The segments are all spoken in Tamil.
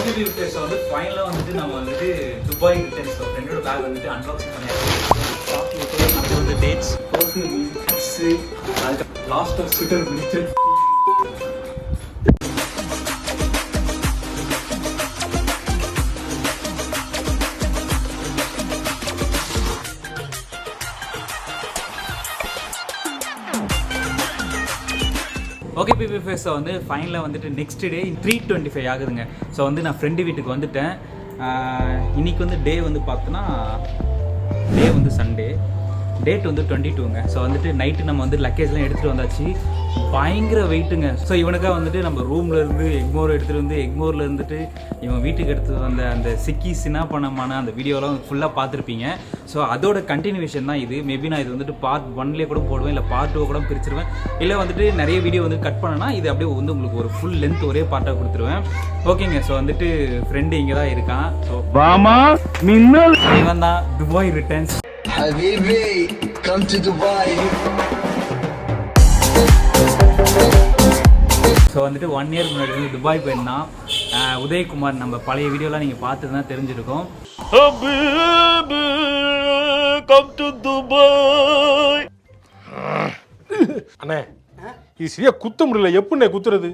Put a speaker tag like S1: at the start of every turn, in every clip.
S1: வந்து ஃபைனலாக வந்துட்டு நம்ம வந்துட்டு துபாய் ரிட்டர்ன்ஸ் ஃப்ரெண்டோட பேக் வந்துட்டு அன்பாக்சிங் பண்ணியாச்சு. அது வந்து டேட்ஸ் லாஸ்ட் ஆஃப் ஸ்வீட்டர் பிடிச்சது. ஓகே பிபிஎஃப்எஸ் வந்து ஃபைனலாக வந்துட்டு நெக்ஸ்ட் டே 3:25 ஆகுதுங்க. ஸோ வந்து நான் ஃப்ரெண்டு வீட்டுக்கு வந்துட்டேன். இன்றைக்கி வந்து டே வந்து பார்த்தோன்னா டே வந்து சண்டே, டேட் வந்து 22ங்க. ஸோ வந்துட்டு நைட்டு நம்ம வந்து லக்கேஜ்லாம் எடுத்துகிட்டு வந்தாச்சு. பயங்கர வெயிட்டுங்க. ஸோ இவனுக்காக வந்துட்டு நம்ம ரூம்லேருந்து எக்மோர் எடுத்துகிட்டு வந்து எக்மோரில் இருந்துட்டு இவன் வீட்டுக்கு எடுத்துகிட்டு வந்த அந்த சிக்கி சின்னா பண்ணமான அந்த வீடியோலாம் ஃபுல்லாக பார்த்துருப்பீங்க. ஸோ அதோட கண்டினியூஷன் தான் இது. மேபி நான் இது வந்துட்டு பார்ட் 1லேயே கூட போடுவேன், இல்லை பார்ட் 2 கூட பிரிச்சிருவேன், இல்லை வந்துட்டு நிறைய வீடியோ வந்து கட் பண்ணனா இது அப்படியே வந்து உங்களுக்கு ஒரு ஃபுல் லென்த் ஒரே பார்ட்டாக கொடுத்துருவேன். ஓகேங்க. ஸோ வந்துட்டு ஃப்ரெண்டு இங்கே தான் இருக்கான். ஸோ இவன் தான் Dubai returns.
S2: Habibi, come to Dubai.
S1: So வந்துட்டு 1 இயர் முன்னாடி வந்து துபாய் போயிருந்தான் உதயகுமார். நம்ம பழைய வீடியோலாம் நீங்கள் பார்த்து தான் தெரிஞ்சிருக்கோம்.
S3: Habibi, come to Dubai. அண்ணே இது சரியா குத்த முடியல. எப்படிண்ணே குத்துறது?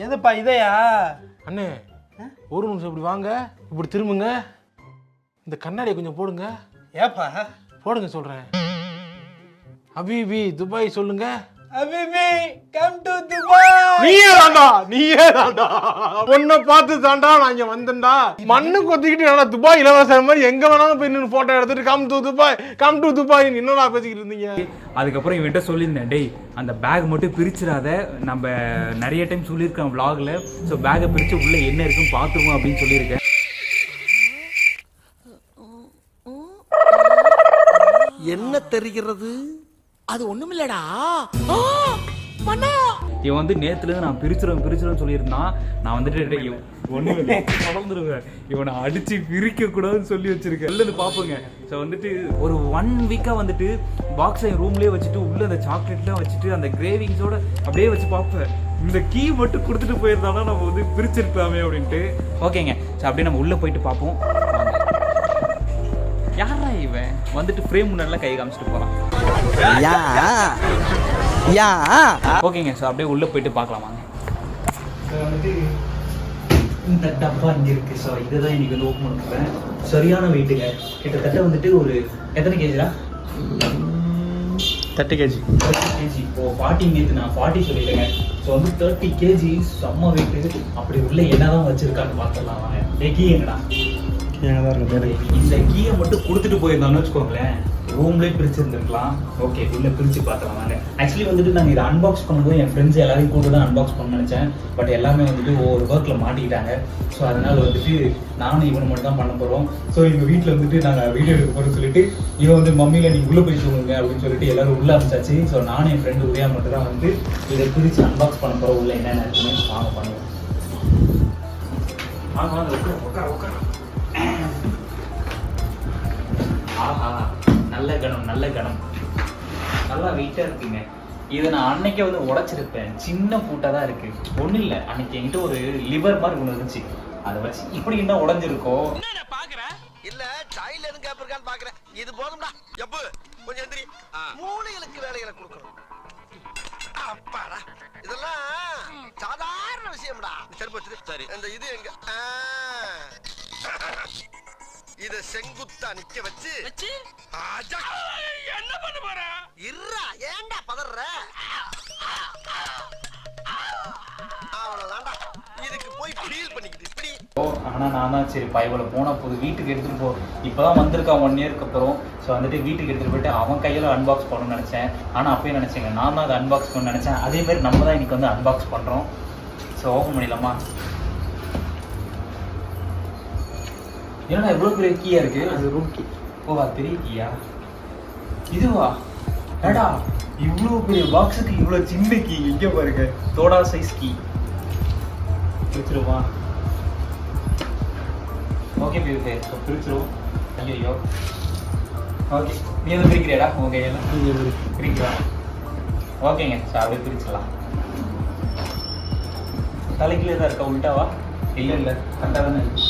S4: எதுப்பா இதையா?
S3: அண்ணே ஒரு நிமிஷம் இப்படி வாங்க, இப்படி திரும்புங்க, இந்த கண்ணாடியை கொஞ்சம் போடுங்க.
S4: ஏப்பா
S3: போடுங்க சொல்கிறேன். ஹபீபி துபாய் சொல்லுங்க.
S4: ஹபீபி கம் டு துபாய்.
S3: நீயே தாண்டா பொண்ணை பார்த்து தாண்டா நான் இங்க வந்தேன்டா. மண்ணு கொத்திக்கிட்டு நல்லா துபாய் இலவசம் மாதிரி எங்க வேணாலும் போய் நின்று போட்டோ எடுத்துட்டு come to Dubai come to Dubai இன்னும் நான் பேசிக்கிட்டு இருந்தீங்க.
S1: அதுக்கப்புறம் இவன்கிட்ட சொல்லியிருந்தேன், டேய் அந்த பேக் மட்டும் பிரிச்சிடாத, நம்ம நிறைய டைம் சொல்லியிருக்கேன் vlogல. ஸோ பேக்கை பிரித்து உள்ளே என்ன இருக்குன்னு பார்த்துருவோம் அப்படின்னு சொல்லியிருக்கேன்.
S2: என்ன தெரிகிறது? அது ஒண்ணுமில்லடா.
S1: இவன் வந்து நேற்றுலேருந்து நான் பிரிச்சிடும் சொல்லியிருந்தான். நான் வந்துட்டு ஒன்றும் நடந்துருவேன், இவனை அடித்து பிரிக்கக்கூடாதுன்னு சொல்லி வச்சிருக்கேன். இல்லது பார்ப்போங்க. ஸோ வந்துட்டு ஒரு 1 வீக்காக வந்துட்டு பாக்ஸை ரூம்லேயே வச்சுட்டு உள்ளே அந்த சாக்லேட்லாம் வச்சுட்டு அந்த கிரேவிங்ஸோட அப்படியே வச்சு பார்ப்பேன். இந்த கீ மட்டும் கொடுத்துட்டு போயிருந்தானா நம்ம வந்து பிரிச்சிருக்கலாமே அப்படின்ட்டு. ஓகேங்க. ஸோ அப்படியே நம்ம உள்ளே போயிட்டு பார்ப்போம். யாரா இவன் வந்துட்டு ஃப்ரேம் முன்னாடிலாம் கை காமிச்சிட்டு போகிறான். ஓகேங்க. ஸோ அப்படியே உள்ளே போயிட்டு பார்க்கலாமாங்க. ஸோ வந்துட்டு இந்த டப்பா இங்கே இருக்குது. ஸோ இதை தான் இன்றைக்கி வந்து ஓப்பன் பண்ணுறேன். சரியான வெயிட்டுங்க. கிட்டத்தட்ட வந்துட்டு ஒரு எத்தனை கேஜிடா?
S3: 30 kg.
S1: 30 kg. இப்போது 40 நேற்று நான் 40 சொல்லிட்டேங்க. ஸோ வந்து 30 kg செம்ம வெயிட்டு. அப்படி உள்ளே என்ன தான் வச்சுருக்கான்னு பார்த்துடலாம் வாங்க. கீ எங்கடா? இந்த கீயை மட்டும் கொடுத்துட்டு போயிருந்தோம்னு வச்சுக்கோங்களேன், ரூம்லேயே பிரிச்சுருந்துருக்கலாம். ஓகே உள்ள பிரித்து பார்த்துக்கலாம். ஆக்சுவலி வந்துட்டு நாங்கள் இதை அன்பாக்ஸ் பண்ணும்போது என் ஃப்ரெண்ட்ஸ் எல்லாரையும் கூட தான் அன்பாக்ஸ் பண்ண நினச்சேன். பட் எல்லாமே வந்துட்டு ஒவ்வொரு ஒர்க்கில் மாட்டிக்கிட்டாங்க. ஸோ அதனால் வந்துட்டு நானும் இவனை மட்டும் தான் பண்ண போகிறோம். ஸோ எங்கள் வீட்டில் வந்துட்டு நாங்கள் வீடியோ எடுக்க போகிறோம்னு சொல்லிட்டு இவன் வந்து மம்மியில் நீங்கள் உள்ளே போய் சொல்லுங்க அப்படின்னு சொல்லிட்டு எல்லோரும் உள்ளே அனுப்பிச்சாச்சு. ஸோ நானும் என் ஃப்ரெண்டு உதயா மட்டும் தான் வந்து இதை பிரித்து அன்பாக்ஸ் பண்ண போகிறோம். உள்ள என்னென்ன இருக்குன்னு வாங்க பண்ணுவோம். வாங்க வாங்க உட்கார. ஆஹா நல்ல கணம் நல்லா வெயிட்டாக இருக்குங்க. இதை நான் அன்னைக்கே வந்து உடைச்சிருப்பேன். சின்ன பூட்டாக தான் இருக்கு. ஒன்றும் இல்லை, அன்னைக்கு என்கிட்ட ஒரு லிவர் மாதிரி ஒன்று இருந்துச்சு, அதை வச்சு இப்படி என்ன உடஞ்சிருக்கோம்.
S2: பாக்குறேன் இல்ல சாயில எதுவும் கேப்பிருக்கான்னு பாக்குறேன். இது போதும்டா. எப்ப கொஞ்சம் எந்திரி. மூளைகளுக்கு வேலைகளை கொடுக்கணும். அப்பாடா இதெல்லாம் சாதாரண விஷயம்டா. சரி போச்சு. சரி இந்த இது எங்க இத செங்குத்தா நிக்க வச்சு என்ன பண்ண போற? இருடா ஏன்டா பதற? அவ்வளவுதான்டா. இதுக்கு போய் ஃபீல் பண்ணிக்கிட்டு இப்படி.
S1: ஆனா நான் தான் சரிப்பா இவ்வளோ போன போது வீட்டுக்கு எடுத்துட்டு போ. இப்போதான் வந்திருக்கான் 1 இயருக்கு அப்புறம். ஸோ வந்துட்டு வீட்டுக்கு எடுத்துட்டு போயிட்டு அவன் கையில அன்பாக்ஸ் பண்ணணும்னு நினைச்சேன். ஆனால் அப்பயே நினைச்சேங்க நான் தான் அதை அன்பாக்ஸ் பண்ண நினைச்சேன். அதே மாதிரி நம்ம தான் இன்னைக்கு வந்து அன்பாக்ஸ் பண்றோம். ஸோ ஓப்பன் பண்ணிடலாமா? என்னடா எவ்வளோ பெரிய கீயா இருக்கு?
S3: அது ரூம் கீ.
S1: ஓவா பெரிய கீயா இதுவா? ஏடா இவ்வளோ பெரிய பாக்ஸுக்கு இவ்வளோ சின்ன கீ. இங்கே பாருங்க தோடா சைஸ் கீ. பிரிச்சிருவா? ஓகே பிரிச்சிருவோம். ஐயோ ஓகே நீ எதுவும் பிரிக்கிறியாடா? உங்கள் கையெல்லாம் பிரிக்கிறா? ஓகேங்க. ஸோ அப்படியே பிரிச்சிடலாம். தலைக்கிலே தான் இருக்கா? உள்டாவா? இல்லை கரெக்டாக தானே இருக்கு.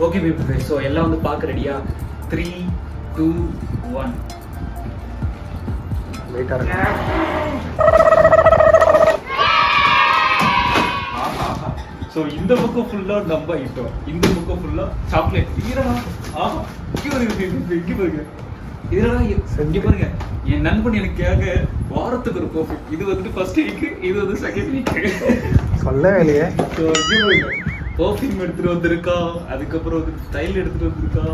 S1: ஓகே பீப்புள், ஸோ எல்லாம் வந்து பார்க்க ரெடியா? 3, 2, 1.
S3: வெயிட்டாக இருக்கு.
S1: ஸோ இந்த பக்கம் ஃபுல்லாக நம்ம ஐட்டம், இந்த பக்கம் ஃபுல்லாக சாக்லேட். ஈரா ஆஹா, இங்கே பாருங்க, இங்கே பாருங்க, இதெல்லாம் இங்கே பாருங்க. என் நண்பன் எனக்காக வாரத்துக்கு ஒரு பர்ஃபெக்ட். இது வந்துட்டு ஃபர்ஸ்ட் வீக்கு, இது வந்து செகண்ட் வீக்கு.
S3: சொல்லவே இல்லையே.
S1: ஸோ இங்கே பாருங்க, பர்ஃப்யூம் எடுத்துட்டு வந்திருக்கா, அதுக்கப்புறம் வந்துட்டு ஸ்டைல் எடுத்துட்டு வந்திருக்கா,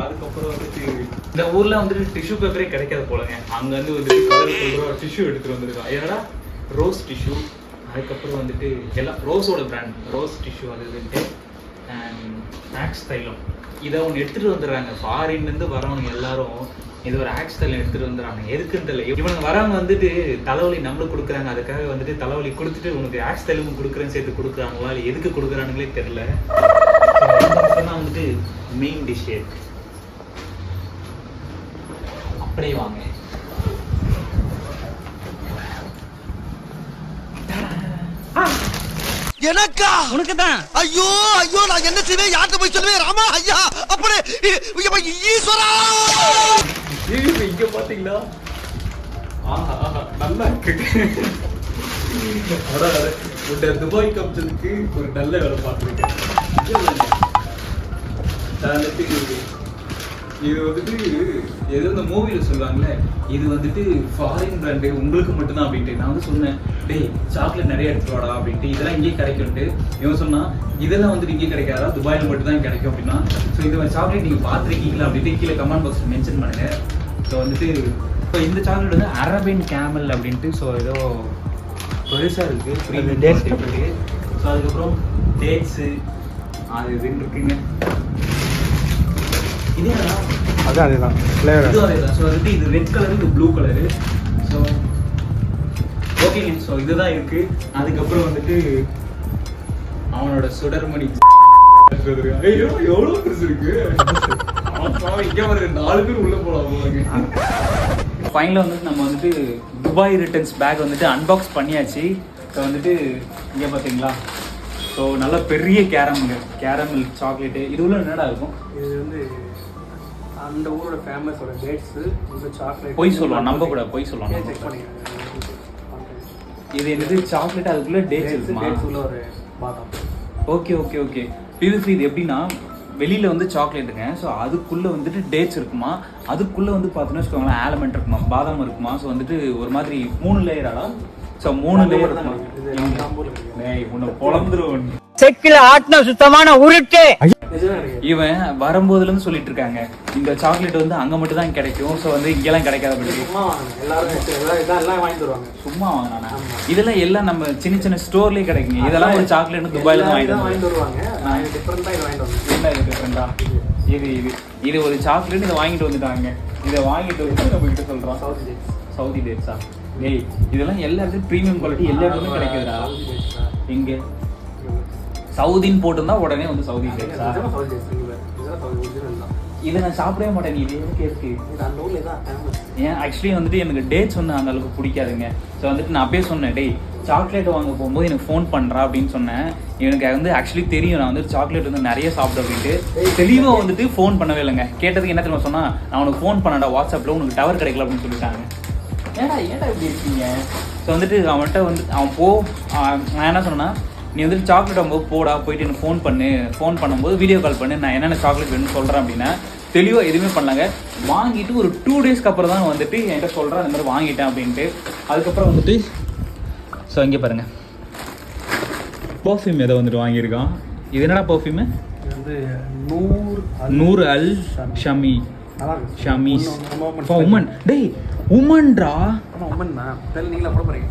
S1: அதுக்கப்புறம் வந்துட்டு இந்த ஊர்ல வந்துட்டு டிஷ்யூ பேப்பரே கிடைக்காது போலங்க. அங்க வந்து வந்துட்டு கலர் சொல்ற டிஷ்யூ எடுத்துட்டு வந்திருக்கா. ஏன்னா ரோஸ் டிஷ்யூ, அதுக்கப்புறம் வந்துட்டு எல்லாம் ரோஸோட பிராண்ட் ரோஸ் டிஷ்யூ அது இதுன்ட்டு அண்ட் ஆக்ஸ் தைலம் இதை ஒன்று எடுத்துகிட்டு வந்துடுறாங்க. ஃபாரின்லேருந்து வரவங்க எல்லாரும் இது ஒரு ஆக்ஸ் தைலம் எடுத்துகிட்டு வந்துடுறாங்க. எதுக்குன்னு தெரியல. இவனுங்க வரவங்க வந்துட்டு தலைவலி நம்மளுக்கு கொடுக்குறாங்க, அதுக்காக வந்துட்டு தலைவலி கொடுத்துட்டு உனக்கு ஆக்ஸ் தைலமும் கொடுக்குறேன்னு சேர்த்து கொடுக்குறாங்களா, இல்லை எதுக்கு கொடுக்குறானுங்களே தெரில. வந்துட்டு மெயின் டிஷ் அப்படியே வாங்க.
S2: எனக்கா?
S4: உனக்கு தான்.
S2: ஐயோ ஐயோ, நான் என்ன செய்வேன்? யார்கிட்ட போய் சொல்லுவேன்? ராமா ஐயா, அப்படி ஈஸ்வரா.
S1: இங்க பாத்தீங்களா? ஆஹா ஆஹா, நல்லா இருக்கு. அதான் துபாய் கம்சதுக்கு ஒரு நல்ல வேலை பார்த்துருக்கேன். இது வந்துட்டு ஏதோ இந்த மூவியில் சொல்லுவாங்கல்ல, இது வந்துட்டு ஃபாரின் பிராண்டு, உங்களுக்கு மட்டும்தான் அப்படின்ட்டு. நான் வந்து சொன்னேன், டேய் சாக்லேட் நிறைய எடுத்துட்டு வாடா அப்படின்ட்டு, இதெல்லாம் இங்கேயே கிடைக்கும்ட்டு. இவன் சொன்னா இதெல்லாம் வந்துட்டு இங்கே கிடைக்காதா, துபாயில் மட்டும் தான் கிடைக்கும் அப்படின்னா. ஸோ இந்த சாக்லேட் நீங்கள் பார்த்துருக்கீங்களா அப்படின்ட்டு கீழே கமெண்ட் பாக்ஸில் மென்ஷன் பண்ணுங்க. ஸோ வந்துட்டு இப்போ இந்த சாக்லேட் வந்து அரபின் கேமல் அப்படின்ட்டு. ஸோ ஏதோ பெருசாக இருக்குது டேட்ஸ். ஸோ அதுக்கப்புறம் டேட்ஸு அது இதுன்னு இருக்குங்க.
S3: அதுதான் ஃப்ளேவர்.
S1: இதுவும் அதே தான். ஸோ வந்துட்டு இது ரெட் கலரு, இது ப்ளூ கலரு. ஸோ ஓகேங்க, ஸோ இதுதான் இருக்கு. அதுக்கப்புறம் வந்துட்டு அவனோட சுடர்மணி. ஐயோ எவ்வளோ பெருசு இருக்கு. இங்கே ஒரு 4 பேர் உள்ள போகலாம். ஃபைனலாக வந்துட்டு நம்ம வந்துட்டு துபாய் ரிட்டர்ன்ஸ் பேக் வந்துட்டு அன்பாக்ஸ் பண்ணியாச்சு. ஸோ வந்துட்டு இங்கே பார்த்தீங்களா, ஸோ நல்ல பெரிய கேரமல் சாக்லேட்டு. இது உள்ள என்னடா இருக்கும்?
S4: இது வந்து அந்த ஊரோட ஃபேமஸோட டேட்ஸு, இந்த சாக்லேட்.
S1: பொய் சொல்லுவான், நம்ப கூட பொய் சொல்லுவான்.
S4: செக் பண்ணிக்கிறேன்.
S1: இது என்னது சாக்லேட், அதுக்குள்ள டேட்ஸ் இருக்குமா?
S4: டேட்ஸ் உள்ள ஒரு பாதாம்.
S1: Okay okay okay. பியூரிஃபை இது எப்படின்னா, வெளியில் வந்து சாக்லேட்டுங்க. ஸோ அதுக்குள்ளே வந்துட்டு டேட்ஸ் இருக்குமா, அதுக்குள்ளே வந்து பார்த்தோன்னா வச்சுக்கோங்களேன் ஆல்மண்ட் இருக்குமா, பாதாம் இருக்குமா. ஸோ வந்துட்டு ஒரு மாதிரி 3 லேயராடா. ஸோ 3 லேயர் இருக்குமா. உன்னை பொழந்துருவன்.
S5: செக்கில ஆட்டின சுத்தமான உருட்டு.
S1: இவன் வரும்போதுலேருந்து சொல்லிட்டு இருக்காங்க, இந்த சாக்லேட் வந்து அங்கே மட்டும் தான் கிடைக்கும். ஸோ வந்து இங்கெல்லாம் கிடைக்காத படி
S4: எல்லாரும் வாங்கிட்டு வருவாங்க.
S1: சும்மா வாங்கினா இதெல்லாம் எல்லாம் நம்ம சின்ன சின்ன ஸ்டோர்லேயே கிடைக்குங்க. இதெல்லாம் ஒரு சாக்லேட் துபாயில தான் வாங்கிட்டு
S4: வருவாங்க. டிஃப்ரெண்டாக இது வாங்கிட்டு வருவாங்க.
S1: என்ன இது டிஃப்ரெண்டா? இது ஒரு சாக்லேட். இதை வாங்கிட்டு வந்துட்டாங்க. இதை வாங்கிட்டு வந்து நம்ம கிட்ட சொல்கிறோம் சவுதி டேட்ஸா. டேய் இதெல்லாம் எல்லா இடத்துலையும் ப்ரீமியம் குவாலிட்டி எல்லா இடத்துலையும் கிடைக்குதுடா. இங்கே சவுதின்னு போட்டிருந்தா உடனே வந்து சவுதி டேட்ஸா. இதை நான் சாப்பிடவே மாட்டேன். இது எதுக்கு இருக்கு? ஏன் ஆக்சுவலி வந்துட்டு எனக்கு டேட்ஸ் வந்து அந்த அளவுக்கு பிடிக்காதுங்க. ஸோ வந்துட்டு நான் அப்பயே சொன்னேன், டேய் சாக்லேட் வாங்க போகும்போது எனக்கு ஃபோன் பண்ணுறா அப்படின்னு சொன்னேன். எனக்கு வந்து ஆக்சுவலி தெரியும் நான் வந்து சாக்லேட் வந்து நிறைய சாப்பிடு அப்படின்ட்டு. தெளிவாக வந்துட்டு ஃபோன் பண்ணவே இல்லைங்க. கேட்டதுக்கு என்ன தெரியுமா சொன்னால், நான் உனக்கு ஃபோன் பண்ணடா வாட்ஸ்அப்பில், உனக்கு டவர் கிடைக்கல அப்படின்னு சொல்லிட்டாங்க. ஏடா இப்படி இருக்கீங்க? ஸோ வந்துட்டு அவன்கிட்ட வந்து நான் என்ன சொன்னேன்னா, நீ வந்துட்டு சாக்லேட் வாங்கும்போது போடா, போயிட்டு எனக்கு ஃபோன் பண்ணும்போது வீடியோ கால் பண்ணு, நான் என்னென்ன சாக்லேட் வேணும்னு சொல்கிறேன் அப்படின்னா. தெளிவாக எதுவுமே பண்ணலாங்க. வாங்கிட்டு ஒரு 2 டேஸ்க்கு அப்புறம் தான் வந்துட்டு என்கிட்ட சொல்கிறேன் இந்த மாதிரி வாங்கிட்டேன் அப்படின்ட்டு. அதுக்கப்புறம் வந்துட்டு ஸோ இங்கே பாருங்கள், பர்ஃப்யூம் எதை வந்துட்டு வாங்கியிருக்கான். இது என்னடா பர்ஃப்யூமு?
S4: இது வந்து
S1: நூறு அல் ஷமி ஷமீஸ் உமன். டேய் உமன்டா.
S4: உமன் தான். நீங்களா போட போறீங்க.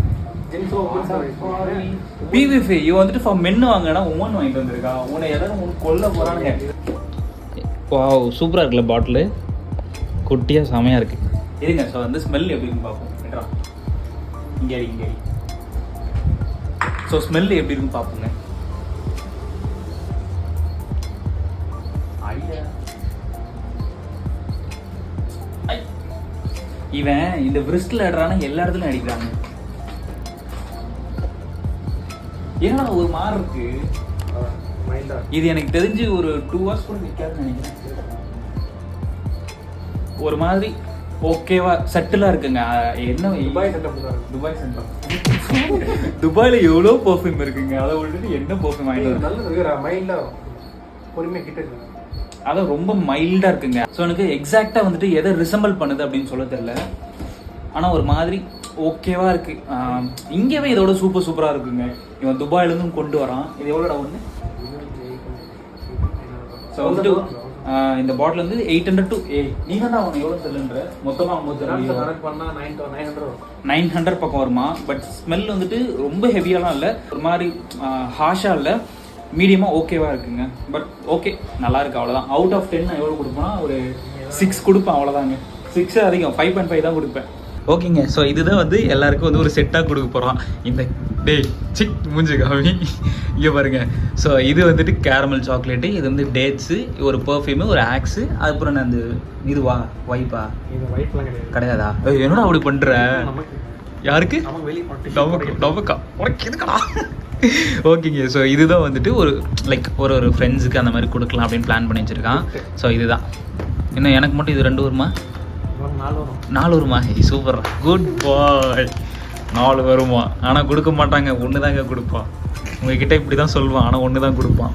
S1: பிவிஃபை இவன் வந்துட்டு ஃபார் மென்னு வாங்கினா உமன் வாங்கிட்டு வந்திருக்கா. உன்னை எதாவது உனக்கு கொல்ல போகிறானுங்க. வாவ் சூப்பராக இருக்குல்ல பாட்டிலு, குட்டியாக செமையாக இருக்குது. இருங்க ஸோ வந்து ஸ்மெல் எப்படி இருக்குன்னு பார்ப்போம். இங்கே ஸோ ஸ்மெல் எப்படி இருக்குன்னு பார்ப்போங்க. இவன் இந்த விரிஸ்ட்ல ஆடுறானா எல்லா இடத்துலயும் அடிக்கிறாங்க. ஏன்னா ஒரு மாதிரி இருக்கு இது. எனக்கு தெரிஞ்சு ஒரு 2 hours கூட நிற்காதுன்னு நினைக்கிறேன். ஒரு மாதிரி ஓகேவா செட்டிலா இருக்குங்க. என்ன துபாய் சென்டர் துபாயில எவ்வளோ பர்ஃப்யூம் இருக்குங்க. அதை விட்டுட்டு என்ன பர்ஃப்யூம் வாங்கிட்டு
S4: பொறுமையாக கிட்ட இருக்கு.
S1: அதான் ரொம்ப மைல்டா இருக்குங்க. ஸோ எனக்கு எக்ஸாக்டா வந்துட்டு எதை ரிசம்பிள் பண்ணுது அப்படின்னு சொல்ல தெரியல. ஆனா ஒரு மாதிரி ஓகேவா இருக்கு. இங்கேவே இதோட சூப்பரா இருக்குங்க. இவன் துபாயிலேருந்து கொண்டு வரான். இது எவ்வளோடா ஒன்று? ஸோ வந்துட்டு இந்த பாட்டில் வந்து 800 to நீ தான் அவன் எவ்வளோ செல்லுன்ற மொத்தமாக 900 பக்கம் வருமா. பட் ஸ்மெல் வந்துட்டு ரொம்ப ஹெவியாலாம் இல்லை, ஒரு மாதிரி ஹாஷாக இல்லை, மீடியமாக ஓகேவா இருக்குங்க. பட் ஓகே நல்லா இருக்கு, அவ்வளோதான். அவுட் ஆஃப் 10 நான் எவ்வளோ கொடுப்பேன்னா ஒரு 6 கொடுப்பேன், அவ்வளோதாங்க. 6 அதிகம், 5.5 தான் கொடுப்பேன். ஓகேங்க. ஸோ இதுதான் வந்து எல்லாருக்கும் வந்து ஒரு செட்டாக கொடுக்க போகிறோம். இந்த டேய் சிக் மூஞ்சி காமி இங்கே பாருங்க. ஸோ இது வந்துட்டு கேரமல் சாக்லேட்டு, இது வந்து டேட்ஸு, ஒரு பர்ஃப்யூமு, ஒரு ஆக்ஸு, அதுக்கப்புறம் நான் அந்த இதுவா வைப்பா கிடையாதா? என்னடா அப்படி பண்ணுற? யாருக்கு? நமக்கா உனக்கு எதுக்கடா? ஓகேங்க. ஸோ இதுதான் வந்துட்டு ஒரு லைக் ஒரு ஃப்ரெண்ட்ஸுக்கு அந்த மாதிரி கொடுக்கலாம் அப்படின்னு பிளான் பண்ணி வச்சுருக்கான். ஸோ இதுதான். இன்னும் எனக்கு மட்டும் இது 2 வருமா? 4 வருமா? சூப்பர், குட் பாய். 4 வருமா? ஆனால் கொடுக்க மாட்டாங்க, 1 தாங்க கொடுப்பான். உங்ககிட்ட இப்படி தான் சொல்லுவான், ஆனால் 1 தான் கொடுப்பான்.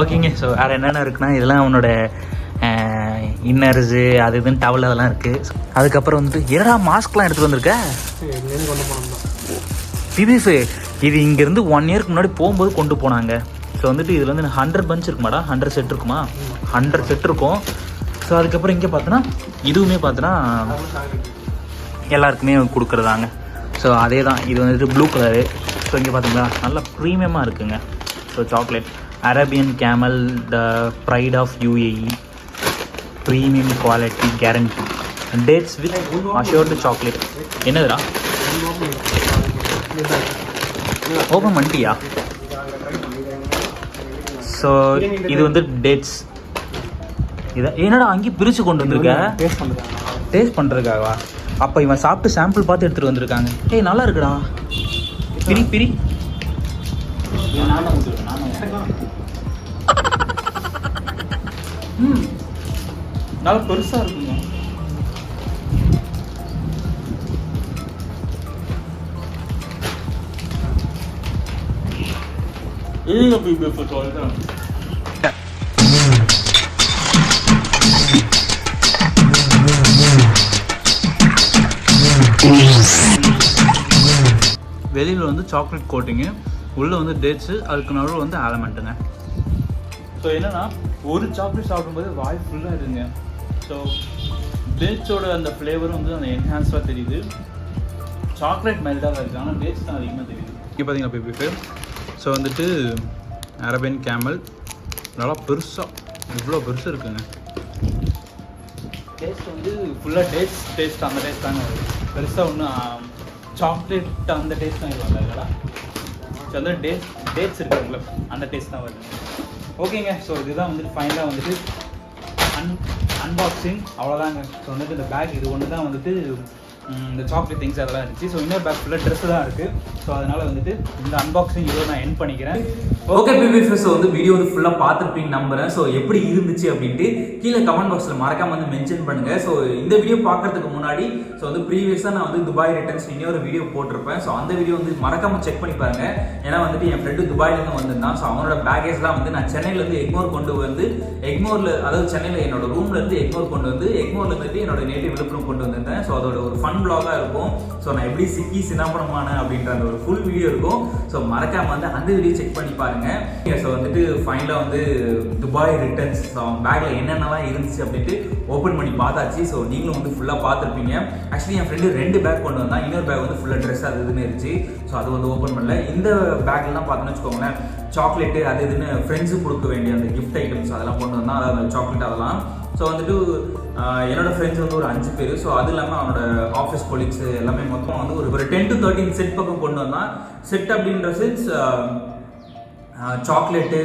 S1: ஓகேங்க. ஸோ வேறு என்னென்ன இருக்குன்னா, இதெல்லாம் அவனோட இன்னர்ஸு, அது இதுன்னு டவல் அதெல்லாம் இருக்குது. அதுக்கப்புறம் வந்துட்டு என்னடா மாஸ்க்லாம் எடுத்துகிட்டு வந்திருக்க? பிபிஎஃப் இது இங்கேருந்து 1 இயருக்கு முன்னாடி போகும்போது கொண்டு போனாங்க. ஸோ வந்துட்டு இதில் வந்து 100 பஞ்ச் இருக்குமாடா? 100 செட் இருக்குமா? 100 செட் இருக்கும். ஸோ அதுக்கப்புறம் இங்கே பார்த்தோன்னா இதுவுமே பார்த்தோன்னா எல்லாருக்குமே கொடுக்குறதாங்க. ஸோ அதே தான். இது வந்துட்டு ப்ளூ கலரு. ஸோ இங்கே பார்த்தீங்களா நல்லா ப்ரீமியமாக இருக்குங்க. So chocolate Arabian camel, the pride of UAE, premium quality guarantee, dates with assured chocolate. என்னதுடா ஓப்பன் பண்ணிட்டியா? ஸோ இது வந்து டேட்ஸ். இதை என்னடா அங்கேயும் பிரித்து கொண்டு வந்திருக்க? டேஸ்ட் பண்ணுறதுக்காகவா? அப்போ இவன் சாப்பிட்டு சாம்பிள் பார்த்து எடுத்துகிட்டு வந்திருக்காங்க. ஏய் நல்லா இருக்குடா. பிரி நல்லா பெருசாக இருக்குங்க. வெளியில் வந்து சாக்லேட் கோட்டிங்கு, உள்ளே வந்து டேட்ஸு, அதுக்கு நடுவில் வந்து ஆலமெண்ட்டுங்க. ஸோ என்னென்னா ஒரு சாக்லேட் சாப்பிடும்போது வாய் ஃபுல்லாக இருக்குங்க. ஸோ டேட்ஸோட அந்த ஃப்ளேவரும் வந்து அந்த என்ஹான்ஸாக தெரியுது. சாக்லேட் மெல்டாக இருக்குது, ஆனால் டேட்ஸ் தான் அதிகமாக தெரியுது. இங்கே பார்த்தீங்கன்னா பிபிஎஃப். ஸோ வந்துட்டு அரேபியன் கேமல் நல்லா பெருசாக இவ்வளோ பெருசு இருக்குங்க. டேஸ்ட் வந்து ஃபுல்லாக டேஸ்ட் அந்த டேஸ்ட் தாங்க வருது. பெருசாக ஒன்றும் சாக்லேட் அந்த டேஸ்ட் தான் வருவாங்க இல்லைடா. ஸோ வந்து டேட்ஸ் இருக்குங்கள அந்த டேஸ்ட் தான் வருது. ஓகேங்க. ஸோ இதுதான் வந்துட்டு ஃபைனலாக வந்துட்டு அன்பாக்சிங், அவ்வளோதாங்க. ஸோ வந்துட்டு இந்த பேக் இது ஒன்று தான் வந்துட்டு இந்த சாக்லேட் திங்ஸ் அதெல்லாம் இருந்துச்சு. ஸோ இன்னொரு பேக் ஃபுல்லாக ட்ரெஸ்ஸு தான் இருக்குது. ஸோ அதனால் வந்துட்டு இந்த அன்பாக்சிங் இதோ நான் எண்ட் பண்ணிக்கிறேன். Okay PPF. ஸோ வந்து வீடியோ வந்து ஃபுல்லாக பார்த்துருப்பீங்க நம்புறேன். ஸோ எப்படி இருந்துச்சு அப்படின்ட்டு கீழே கமெண்ட் பாக்ஸில் மறக்காம வந்து மென்ஷன் பண்ணுங்கள். ஸோ இந்த வீடியோ பார்க்கறதுக்கு முன்னாடி ஸோ வந்து ப்ரீவியஸாக நான் வந்து துபாய் ரிட்டர்ன்ஸ் இன்னொரு வீடியோ போட்டிருப்பேன். ஸோ அந்த வீடியோ வந்து மறக்காமல் செக் பண்ணி பாருங்க. ஏன்னா வந்துட்டு என் ஃப்ரெண்டு துபாயிலேருந்து வந்திருந்தான். ஸோ அவனோட பேகேஜ்லாம் வந்து நான் சென்னையிலேருந்து எக்மோர் கொண்டு வந்து எக்மோரில், அதாவது சென்னையில் என்னோட ரூம்லேருந்து எக்மோர் கொண்டு வந்து எக்மோரில் இருந்துட்டு என்னோட நேட்டிவ் விழுப்புரம் கொண்டு வந்திருந்தேன். ஸோ அதோட ஒரு ஃபன் vlog-ஆ இருக்கும். ஸோ நான் எப்படி சிக்கி சினாபனமான அப்படின்ற அந்த ஒரு ஃபுல் வீடியோ இருக்கும். ஸோ மறக்காம வந்து அந்த வீடியோ செக் பண்ணி பாருங்க. ஸோ வந்துட்டு ஃபைனலாக வந்து துபாய் ரிட்டர்ன்ஸ் பேக்கில் என்னென்னலாம் இருந்துச்சு அப்படின்ட்டு ஓப்பன் பண்ணி பார்த்தாச்சு. ஸோ நீங்களும் வந்து ஃபுல்லாக பார்த்துருப்பீங்க. ஆக்சுவலி என் ஃப்ரெண்டு 2 பேக் கொண்டு வந்தான். இன்னொரு பேக் வந்து ஃபுல்லாக ட்ரெஸ் அது இதுன்னு இருந்துச்சு. ஸோ அது வந்து ஓப்பன் பண்ணல. இந்த பேக்லாம் பார்த்தோன்னு வச்சுக்கோங்களேன், சாக்லேட்டு அது இதுன்னு ஃப்ரெண்ட்ஸுக்கு கொடுக்க வேண்டிய அந்த கிஃப்ட் ஐட்டம்ஸ் அதெல்லாம் கொண்டு வந்தான். அதாவது அந்த சாக்லேட் அதெல்லாம். ஸோ வந்துட்டு என்னோட ஃப்ரெண்ட்ஸ் வந்து ஒரு 5 பேர். ஸோ அது இல்லாமல் அவனோட ஆஃபீஸ் கொலீக்ஸ் எல்லாமே மொத்தம் வந்து ஒரு 10 to 13 செட் பக்கம் கொண்டு வந்தான். செட் அப்படின்ற செட்ஸ் சாக்லேட்டு,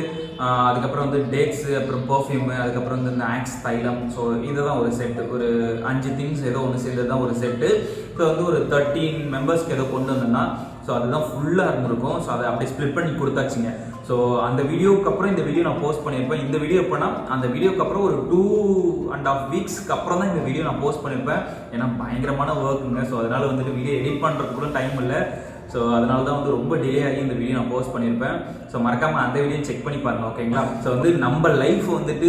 S1: அதுக்கப்புறம் வந்து டேட்ஸு, அப்புறம் பர்ஃப்யூமு, அதுக்கப்புறம் வந்து இந்த ஆக்ஸ் தைலம். ஸோ இதுதான் ஒரு செட்டு, ஒரு 5 திங்ஸ் ஏதோ ஒன்று சேர்ந்தது தான் ஒரு செட்டு. ஸோ வந்து ஒரு 13 மெம்பர்ஸ்க்கு ஏதோ கொண்டு வந்தோம்னா ஸோ அதுதான் ஃபுல்லாக இருந்திருக்கும். ஸோ அதை அப்படியே ஸ்ப்ளிட் பண்ணி கொடுத்தாச்சுங்க. ஸோ அந்த வீடியோக்கு அப்புறம் இந்த வீடியோ நான் போஸ்ட் பண்ணியிருப்பேன். இந்த வீடியோ எப்போனா அந்த வீடியோக்கு அப்புறம் ஒரு 2.5 வீக்ஸ்க்கு அப்புறம் தான் இந்த வீடியோ நான் போஸ்ட் பண்ணியிருப்பேன். ஏன்னா பயங்கரமான ஒர்க்குங்க. ஸோ அதனால் வந்துட்டு வீடியோ எடிட் பண்ணுறதுக்கு கூட டைம் இல்லை. ஸோ அதனால தான் வந்து ரொம்ப டிலே ஆகி இந்த வீடியோ நான் போஸ்ட் பண்ணியிருப்பேன். ஸோ மறக்காமல் அந்த வீடியோ செக் பண்ணி பாருங்கள், ஓகேங்களா? ஸோ வந்து நம்ம லைஃப் வந்துட்டு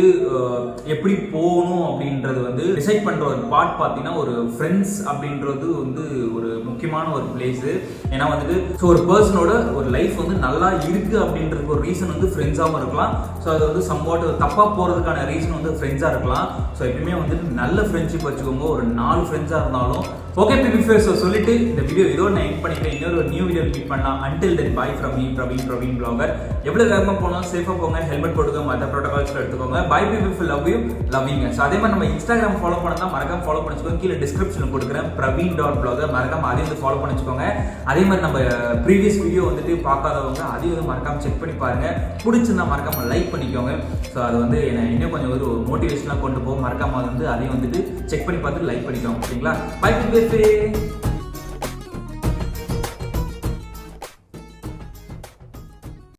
S1: எப்படி போகணும் அப்படின்றது வந்து டிசைட் பண்ணுற ஒரு பார்ட் பார்த்தீங்கன்னா ஒரு ஃப்ரெண்ட்ஸ் அப்படின்றது வந்து ஒரு முக்கியமான ஒரு பிளேஸு. ஏன்னா வந்துட்டு ஸோ ஒரு பர்சனோட ஒரு லைஃப் வந்து நல்லா இருக்குது அப்படின்றதுக்கு ஒரு ரீசன் வந்து ஃப்ரெண்ட்ஸாகவும் இருக்கலாம். ஸோ அது வந்து சம்வாட் தப்பாக போகிறதுக்கான ரீசன் வந்து ஃப்ரெண்ட்ஸாக இருக்கலாம். ஸோ எப்பயுமே வந்துட்டு நல்ல ஃப்ரெண்ட்ஷிப் வச்சுக்கோங்க. ஒரு 4 ஃப்ரெண்ட்ஸாக இருந்தாலும் ஓகே பிபிஎஃப். ஸோ சொல்லிட்டு இந்த வீடியோ இதோட நான் எண்ட் பண்ணிக்கிறேன். இன்னொரு நியூ வீடியோ மீட் பண்ணலாம். Until then by from me Praveen blogger. எவ்வளோ வேகமாக போனோம், சேஃபாக போங்க, ஹெல்மெட் போட்டுக்கோங்க, மற்ற ப்ரோட்டோகால்ஸ் எடுத்துக்கோங்க. பை பிபிஎஃப், லவ் யூ, லவ்விங்க. ஸோ அதே மாதிரி நம்ம இன்ஸ்டாகிராம் ஃபாலோ பண்ணால் மறக்காம ஃபாலோ பண்ணிச்சுக்கோங்க. கீழே டிஸ்கிரிப்ஷனில் கொடுக்குறேன் praveen.blogger. மறக்காம அதையும் வந்து ஃபாலோ பண்ணிச்சுக்கோங்க. அதே மாதிரி நம்ம ப்ரீவியஸ் வீடியோ வந்துட்டு பார்க்காதவங்க அதையும் வந்து மறக்காம செக் பண்ணி பாருங்க. பிடிச்சிருந்தா மறக்காம லைக் பண்ணிக்கோங்க. ஸோ அது வந்து என்னை இன்னும் கொஞ்சம் ஒரு மோட்டிவேஷனாக கொண்டு போகும். மறக்காம வந்து அதையும் வந்துட்டு செக் பண்ணி பார்த்துட்டு லைக் பண்ணிக்கோங்க, ஓகேங்களா? Bye PPF.